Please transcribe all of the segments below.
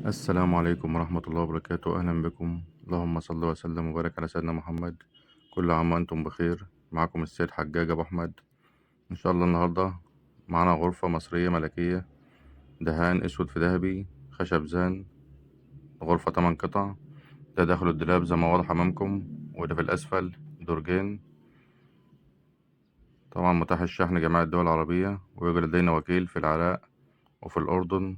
السلام عليكم ورحمة الله وبركاته. أهلا بكم. اللهم صل وسلم وبارك على سيدنا محمد. كل عام وأنتم بخير. معكم السيد حجاج أبو أحمد. إن شاء الله النهاردة معانا غرفة مصرية ملكية، دهان أسود في ذهبي، خشب زان. غرفة 8 قطع. ده داخل الدولاب زي ما واضح أمامكم، وده في الأسفل درجين. طبعا متاح الشحن جميع الدول العربية، ويوجد لدينا وكيل في العراق وفي الأردن.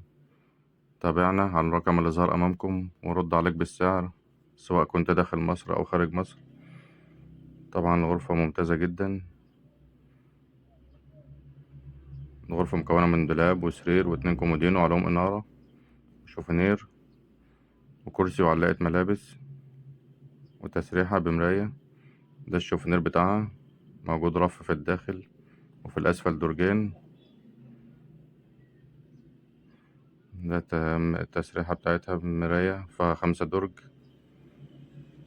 تابعنا على الرقم اللي ظهر أمامكم ورد عليك بالسعر، سواء كنت داخل مصر أو خارج مصر. طبعا الغرفة ممتازة جدا. الغرفة مكونة من دولاب وسرير واتنين كومودينو عليهم إنارة وشوفانير وكرسي وعلاقة ملابس وتسريحة بمراية. ده الشوفانير بتاعها. موجود رف في الداخل وفي الأسفل درجين. ده التسريحة بتاعتها بمراية، فيها 5 درج.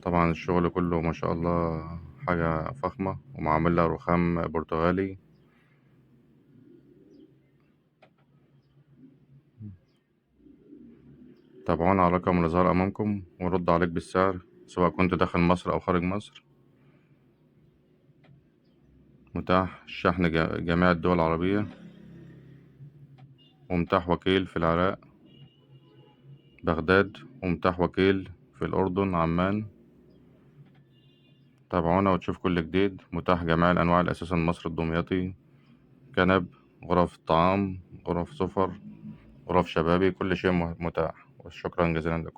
طبعا الشغل كله ما شاء الله حاجة فخمة، ومعمول لها رخام برتغالي. تابعونا على الرقم اللي ظهر أمامكم ورد عليك بالسعر، سواء كنت داخل مصر أو خارج مصر. متاح شحن جميع الدول العربية، ومتاح وكيل في العراق بغداد، ومتاح وكيل في الأردن عمان. تابعونا وتشوف كل جديد. متاح جميع الأنواع الأساسا مصر الدمياطي، كنب، غرف طعام، غرف سفر، غرف شبابي، كل شيء متاح. وشكرا جزيلا لكم.